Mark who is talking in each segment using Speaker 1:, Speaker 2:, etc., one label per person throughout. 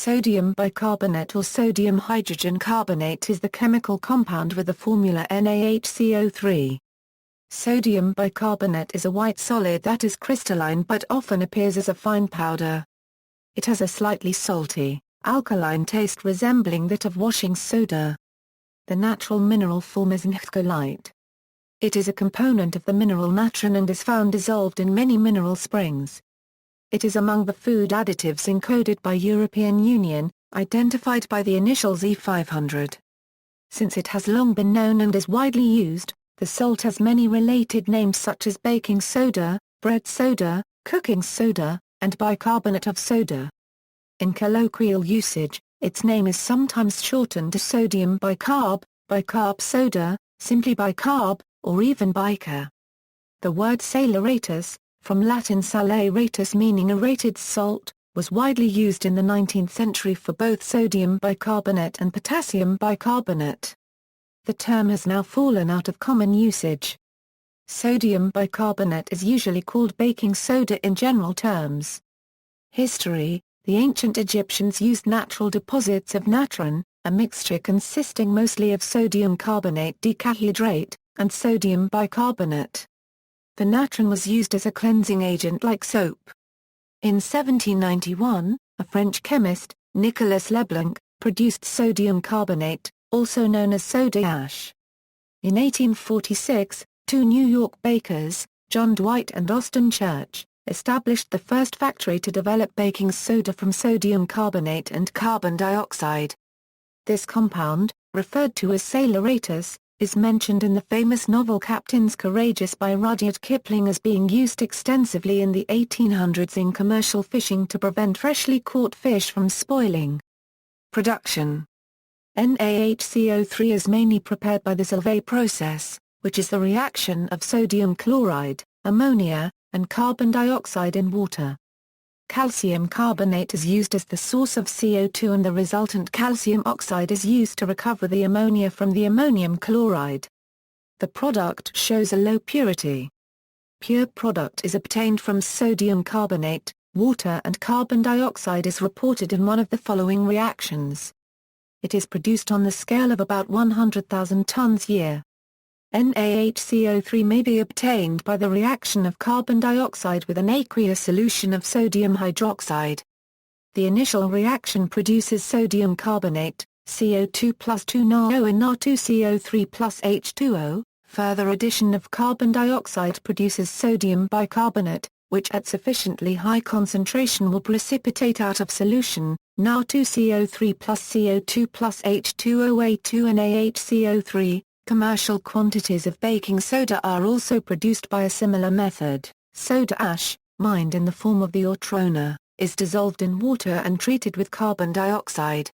Speaker 1: Sodium bicarbonate or sodium hydrogen carbonate is the chemical compound with the formula NaHCO3. Sodium bicarbonate is a white solid that is crystalline but often appears as a fine powder. It has a slightly salty, alkaline taste resembling that of washing soda. The natural mineral form is nahcolite. It is a component of the mineral natron and is found dissolved in many mineral springs. It is among the food additives encoded by European Union, identified by the initials E500. Since it has long been known and is widely used, the salt has many related names such as baking soda, bread soda, cooking soda, and bicarbonate of soda. In colloquial usage, its name is sometimes shortened to sodium bicarb, bicarb soda, simply bicarb, or even bica. The word saleratus, from Latin saleratus meaning aerated salt, was widely used in the 19th century for both sodium bicarbonate and potassium bicarbonate. The term has now fallen out of common usage. Sodium bicarbonate is usually called baking soda in general terms. History: the ancient Egyptians used natural deposits of natron, a mixture consisting mostly of sodium carbonate decahydrate, and sodium bicarbonate. The natron was used as a cleansing agent like soap. In 1791, a French chemist, Nicolas Leblanc, produced sodium carbonate, also known as soda ash. In 1846, two New York bakers, John Dwight and Austin Church, established the first factory to develop baking soda from sodium carbonate and carbon dioxide. This compound, referred to as saleratus, is mentioned in the famous novel Captains Courageous by Rudyard Kipling as being used extensively in the 1800s in commercial fishing to prevent freshly caught fish from spoiling. Production: NaHCO3 is mainly prepared by the Solvay process, which is the reaction of sodium chloride, ammonia, and carbon dioxide in water. Calcium carbonate is used as the source of CO2 and the resultant calcium oxide is used to recover the ammonia from the ammonium chloride. The product shows a low purity. Pure product is obtained from sodium carbonate, water and carbon dioxide is reported in one of the following reactions. It is produced on the scale of about 100,000 tons year. NaHCO3 may be obtained by the reaction of carbon dioxide with an aqueous solution of sodium hydroxide. The initial reaction produces sodium carbonate, CO2 plus 2 NaO and Na2CO3 plus H2O. Further addition of carbon dioxide produces sodium bicarbonate, which at sufficiently high concentration will precipitate out of solution, Na2CO3 plus CO2 plus H2OA2 and NaHCO3. Commercial quantities of baking soda are also produced by a similar method. Soda ash, mined in the form of the ore trona, is dissolved in water and treated with carbon dioxide.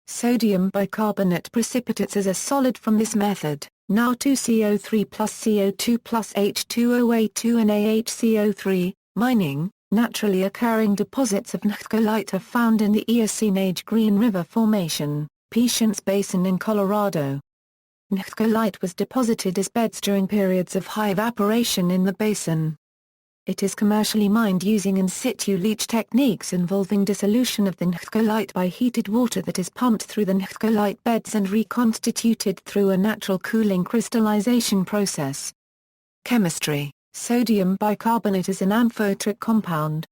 Speaker 1: Sodium bicarbonate precipitates as a solid from this method, Na2CO3 plus CO2 plus H2OA2 and NaHCO3. Mining: naturally occurring deposits of nahcolite are found in the Eocene Age Green River Formation, Patience Basin in Colorado. Nahcolite was deposited as beds during periods of high evaporation in the basin. It is commercially mined using in situ leach techniques involving dissolution of the nahcolite by heated water that is pumped through the nahcolite beds and reconstituted through a natural cooling crystallization process. Chemistry: sodium bicarbonate is an amphoteric compound.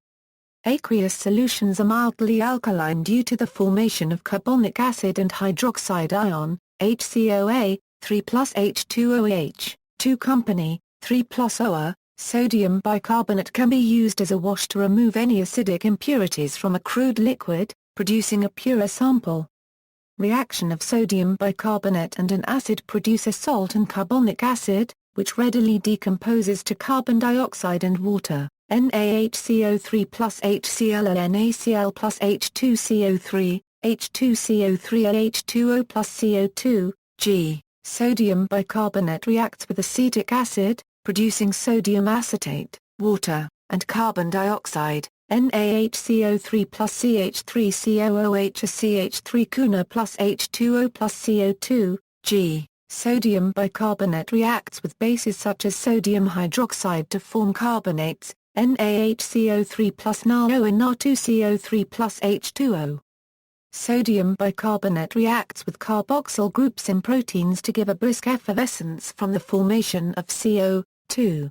Speaker 1: Aqueous solutions are mildly alkaline due to the formation of carbonic acid and hydroxide ion, HCOA, 3 plus H2OH, 2 company, 3 plus OA. Sodium bicarbonate can be used as a wash to remove any acidic impurities from a crude liquid, producing a purer sample. Reaction of sodium bicarbonate and an acid produce a salt and carbonic acid, which readily decomposes to carbon dioxide and water, NaHCO3 plus HCl and NaCl plus H2CO3, H2CO3 H2O plus CO2, G. Sodium bicarbonate reacts with acetic acid, producing sodium acetate, water, and carbon dioxide, NaHCO3 plus CH3COOH CH3 CuNa plus H2O plus CO2, G. Sodium bicarbonate reacts with bases such as sodium hydroxide to form carbonates, NaHCO3 plus NaO and Na2CO3 plus H2O. Sodium bicarbonate reacts with carboxyl groups in proteins to give a brisk effervescence from the formation of CO2.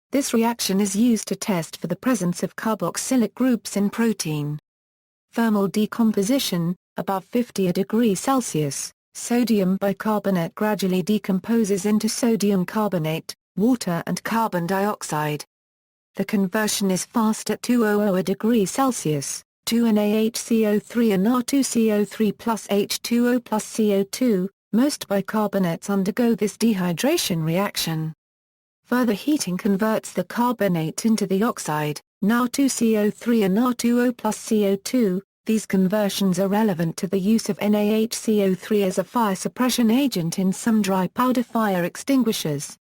Speaker 1: This reaction is used to test for the presence of carboxylic groups in protein. Thermal decomposition: above 50 degrees Celsius, sodium bicarbonate gradually decomposes into sodium carbonate, water and carbon dioxide. The conversion is fast at 200 degrees Celsius. 2 Na Hco3 and Na2CO3 plus H2O plus CO2, most bicarbonates undergo this dehydration reaction. Further heating converts the carbonate into the oxide, Na2CO3 and Na2O plus CO2. These conversions are relevant to the use of NaHCO3 as a fire suppression agent in some dry powder fire extinguishers.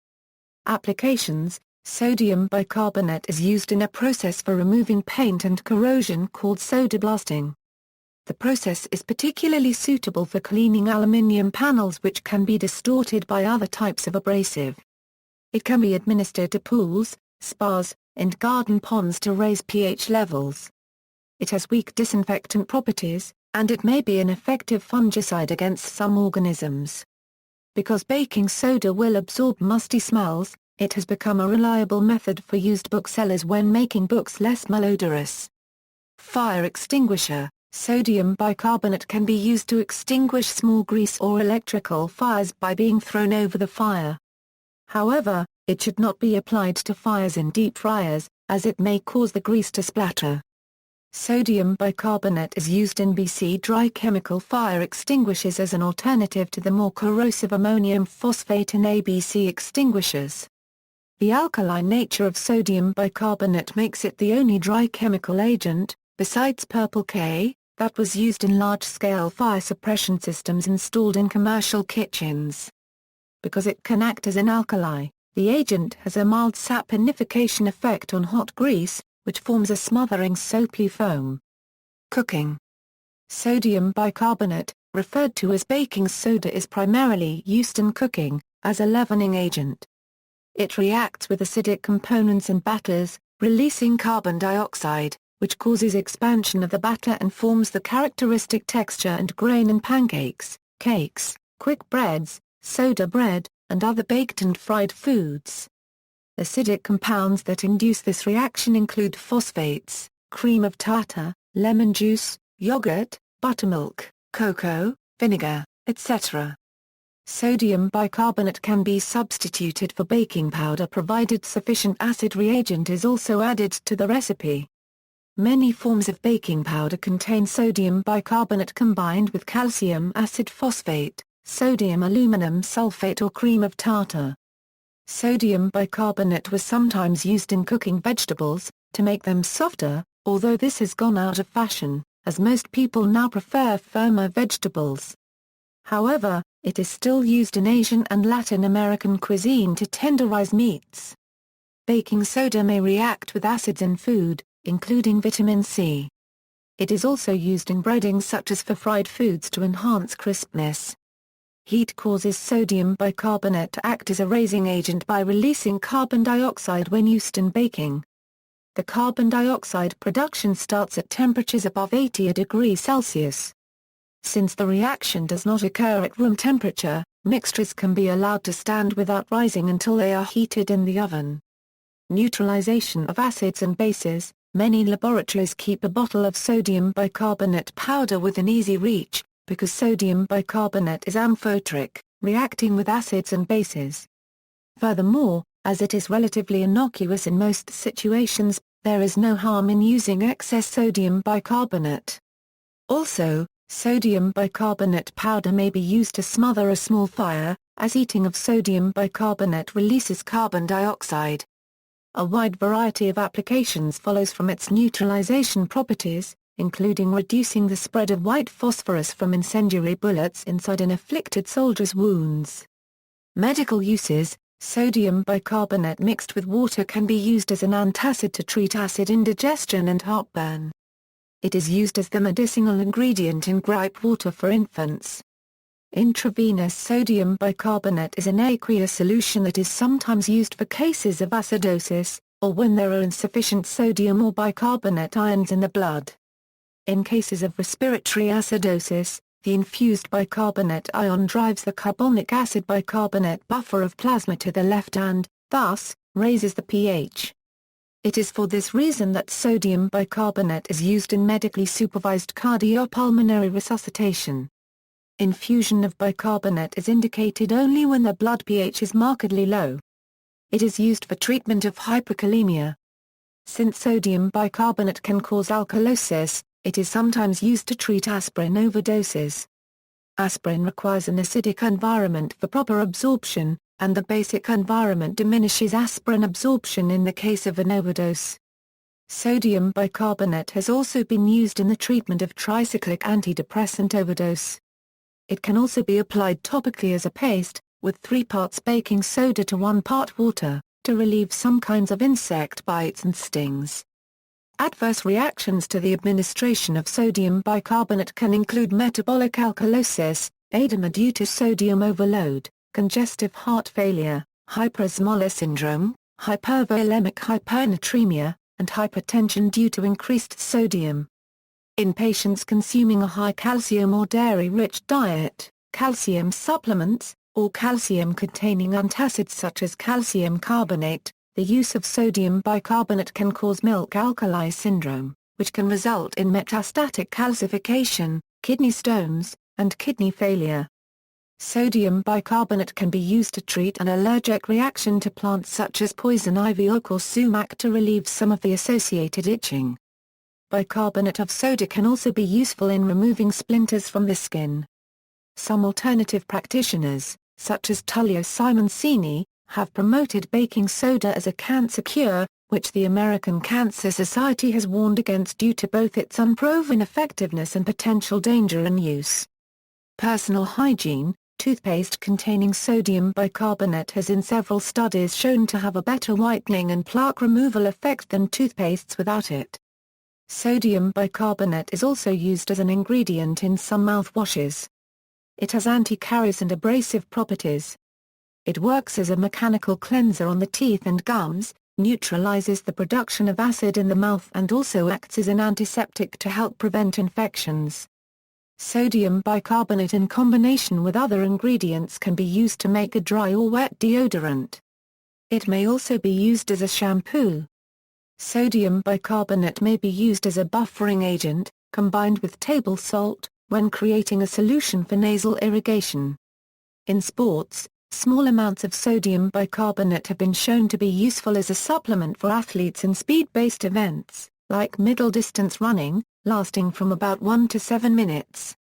Speaker 1: Applications: sodium bicarbonate is used in a process for removing paint and corrosion called soda blasting. The process is particularly suitable for cleaning aluminium panels which can be distorted by other types of abrasive. It can be administered to pools, spas, and garden ponds to raise pH levels. It has weak disinfectant properties, and it may be an effective fungicide against some organisms. Because baking soda will absorb musty smells, it has become a reliable method for used booksellers when making books less malodorous. Fire extinguisher: sodium bicarbonate can be used to extinguish small grease or electrical fires by being thrown over the fire. However, it should not be applied to fires in deep fryers, as it may cause the grease to splatter. Sodium bicarbonate is used in BC dry chemical fire extinguishers as an alternative to the more corrosive ammonium phosphate in ABC extinguishers. The alkaline nature of sodium bicarbonate makes it the only dry chemical agent, besides purple K, that was used in large-scale fire suppression systems installed in commercial kitchens. Because it can act as an alkali, the agent has a mild saponification effect on hot grease, which forms a smothering soapy foam. Cooking: sodium bicarbonate, referred to as baking soda, is primarily used in cooking, as a leavening agent. It reacts with acidic components in batters, releasing carbon dioxide, which causes expansion of the batter and forms the characteristic texture and grain in pancakes, cakes, quick breads, soda bread, and other baked and fried foods. Acidic compounds that induce this reaction include phosphates, cream of tartar, lemon juice, yogurt, buttermilk, cocoa, vinegar, etc. Sodium bicarbonate can be substituted for baking powder provided sufficient acid reagent is also added to the recipe. Many forms of baking powder contain sodium bicarbonate combined with calcium acid phosphate, sodium aluminum sulfate or cream of tartar. Sodium bicarbonate was sometimes used in cooking vegetables, to make them softer, although this has gone out of fashion, as most people now prefer firmer vegetables. However, it is still used in Asian and Latin American cuisine to tenderize meats. Baking soda may react with acids in food, including vitamin C. It is also used in breadings such as for fried foods to enhance crispness. Heat causes sodium bicarbonate to act as a raising agent by releasing carbon dioxide when used in baking. The carbon dioxide production starts at temperatures above 80 degrees Celsius. Since the reaction does not occur at room temperature, mixtures can be allowed to stand without rising until they are heated in the oven. Neutralization of acids and bases: many laboratories keep a bottle of sodium bicarbonate powder within easy reach, because sodium bicarbonate is amphoteric, reacting with acids and bases. Furthermore, as it is relatively innocuous in most situations, there is no harm in using excess sodium bicarbonate. Also, sodium bicarbonate powder may be used to smother a small fire, as heating of sodium bicarbonate releases carbon dioxide. A wide variety of applications follows from its neutralization properties, including reducing the spread of white phosphorus from incendiary bullets inside an afflicted soldier's wounds. Medical uses: sodium bicarbonate mixed with water can be used as an antacid to treat acid indigestion and heartburn. It is used as the medicinal ingredient in gripe water for infants. Intravenous sodium bicarbonate is an aqueous solution that is sometimes used for cases of acidosis, or when there are insufficient sodium or bicarbonate ions in the blood. In cases of respiratory acidosis, the infused bicarbonate ion drives the carbonic acid bicarbonate buffer of plasma to the left and, thus, raises the pH. It is for this reason that sodium bicarbonate is used in medically supervised cardiopulmonary resuscitation. Infusion of bicarbonate is indicated only when the blood pH is markedly low. It is used for treatment of hyperkalemia. Since sodium bicarbonate can cause alkalosis, it is sometimes used to treat aspirin overdoses. Aspirin requires an acidic environment for proper absorption, and the basic environment diminishes aspirin absorption in the case of an overdose. Sodium bicarbonate has also been used in the treatment of tricyclic antidepressant overdose. It can also be applied topically as a paste, with 3 parts baking soda to 1 part water, to relieve some kinds of insect bites and stings. Adverse reactions to the administration of sodium bicarbonate can include metabolic alkalosis, edema due to sodium overload, congestive heart failure, hyperosmolar syndrome, hypervolemic hypernatremia, and hypertension due to increased sodium. In patients consuming a high calcium or dairy-rich diet, calcium supplements, or calcium-containing antacids such as calcium carbonate, the use of sodium bicarbonate can cause milk alkali syndrome, which can result in metastatic calcification, kidney stones, and kidney failure. Sodium bicarbonate can be used to treat an allergic reaction to plants such as poison ivy oak or sumac to relieve some of the associated itching. Bicarbonate of soda can also be useful in removing splinters from the skin. Some alternative practitioners, such as Tullio Simoncini, have promoted baking soda as a cancer cure, which the American Cancer Society has warned against due to both its unproven effectiveness and potential danger in use. Personal hygiene: toothpaste containing sodium bicarbonate has in several studies shown to have a better whitening and plaque removal effect than toothpastes without it. Sodium bicarbonate is also used as an ingredient in some mouthwashes. It has anti-caries and abrasive properties. It works as a mechanical cleanser on the teeth and gums, neutralizes the production of acid in the mouth and also acts as an antiseptic to help prevent infections. Sodium bicarbonate in combination with other ingredients can be used to make a dry or wet deodorant. It may also be used as a shampoo. Sodium bicarbonate may be used as a buffering agent, combined with table salt, when creating a solution for nasal irrigation. In sports, small amounts of sodium bicarbonate have been shown to be useful as a supplement for athletes in speed-based events, like middle-distance running, lasting from about 1 to 7 minutes.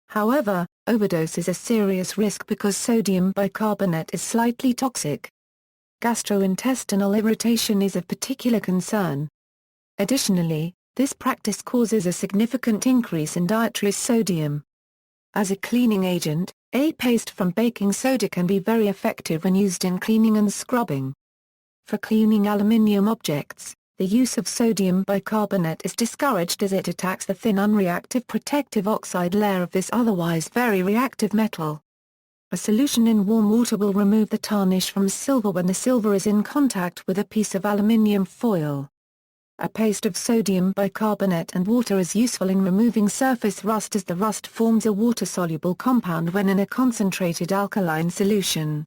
Speaker 1: However, overdose is a serious risk because sodium bicarbonate is slightly toxic. Gastrointestinal irritation is of particular concern. Additionally, this practice causes a significant increase in dietary sodium. As a cleaning agent, a paste from baking soda can be very effective when used in cleaning and scrubbing. For cleaning aluminium objects, the use of sodium bicarbonate is discouraged as it attacks the thin unreactive protective oxide layer of this otherwise very reactive metal. A solution in warm water will remove the tarnish from silver when the silver is in contact with a piece of aluminium foil. A paste of sodium bicarbonate and water is useful in removing surface rust as the rust forms a water-soluble compound when in a concentrated alkaline solution.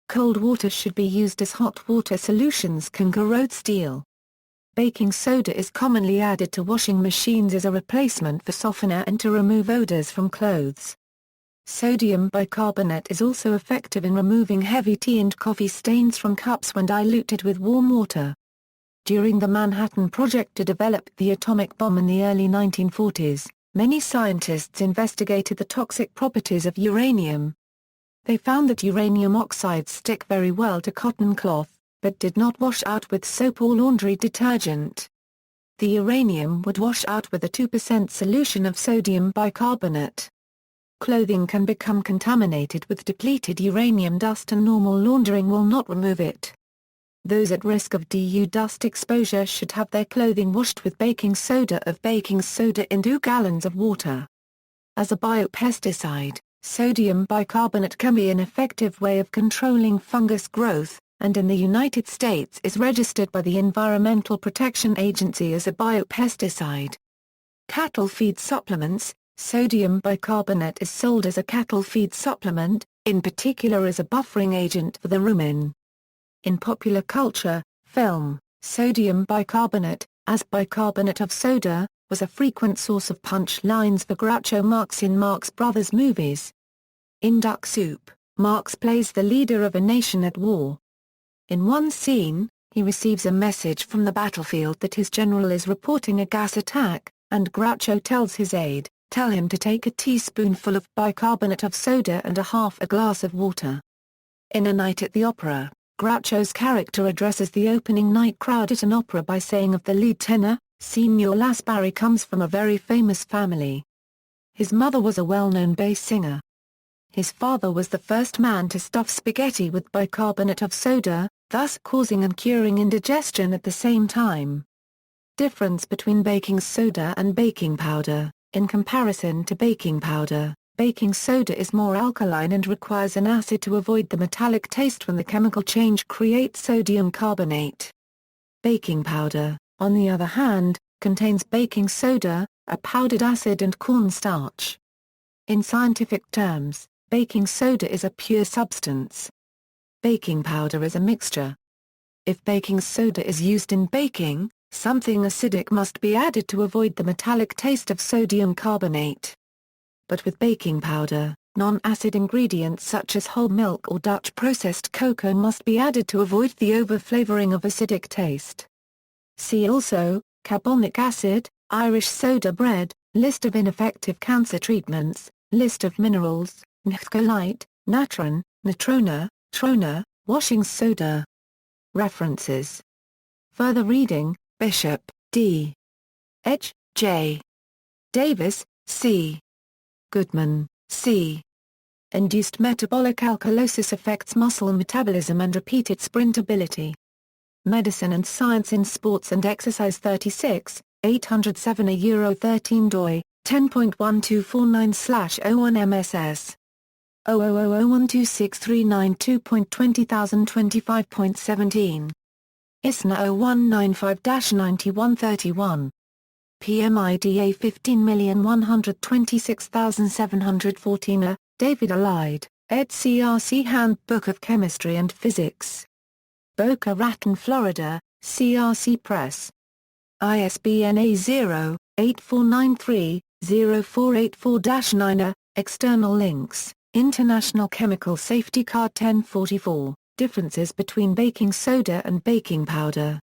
Speaker 1: Cold water should be used as hot water solutions can corrode steel. Baking soda is commonly added to washing machines as a replacement for softener and to remove odors from clothes. Sodium bicarbonate is also effective in removing heavy tea and coffee stains from cups when diluted with warm water. During the Manhattan Project to develop the atomic bomb in the early 1940s, many scientists investigated the toxic properties of uranium. They found that uranium oxides stick very well to cotton cloth, but did not wash out with soap or laundry detergent. The uranium would wash out with a 2% solution of sodium bicarbonate. Clothing can become contaminated with depleted uranium dust and normal laundering will not remove it. Those at risk of DU dust exposure should have their clothing washed with baking soda in 2 gallons of water. As a biopesticide, sodium bicarbonate can be an effective way of controlling fungus growth, and in the United States is registered by the Environmental Protection Agency as a biopesticide. Cattle feed supplements. Sodium bicarbonate is sold as a cattle feed supplement, in particular as a buffering agent for the rumen. In popular culture, film, sodium bicarbonate, as bicarbonate of soda, was a frequent source of punch lines for Groucho Marx in Marx Brothers movies. In Duck Soup, Marx plays the leader of a nation at war. In one scene, he receives a message from the battlefield that his general is reporting a gas attack, and Groucho tells his aide, "Tell him to take a teaspoonful of bicarbonate of soda and half a glass of water." In A Night at the Opera, Groucho's character addresses the opening night crowd at an opera by saying of the lead tenor, "Signor Laspari comes from a very famous family. His mother was a well-known bass singer. His father was the first man to stuff spaghetti with bicarbonate of soda, thus causing and curing indigestion at the same time." Difference between baking soda and baking powder. In comparison to baking powder, baking soda is more alkaline and requires an acid to avoid the metallic taste when the chemical change creates sodium carbonate. Baking powder, on the other hand, contains baking soda, a powdered acid and cornstarch. In scientific terms, baking soda is a pure substance. Baking powder is a mixture. If baking soda is used in baking, something acidic must be added to avoid the metallic taste of sodium carbonate. But with baking powder, non-acid ingredients such as whole milk or Dutch processed cocoa must be added to avoid the overflavoring of acidic taste. See also, carbonic acid, Irish soda bread, list of ineffective cancer treatments, list of minerals, nahcolite, natron, natrona, trona, washing soda. References. Further reading, Bishop, D. Edge, J. Davis, C. Goodman, C. Induced metabolic alkalosis affects muscle metabolism and repeated sprintability. Medicine and Science in Sports and Exercise 36, 807 €13 doi, 10.1249/01 MSS. 000126392.20025.17. ISNA 0195-9131. PMIDA 15126714. David Alide, ed. CRC Handbook of Chemistry and Physics. Boca Raton, Florida, CRC Press. ISBN A0-8493-0484-9. External links, International Chemical Safety Card 1044, Differences between baking soda and baking powder.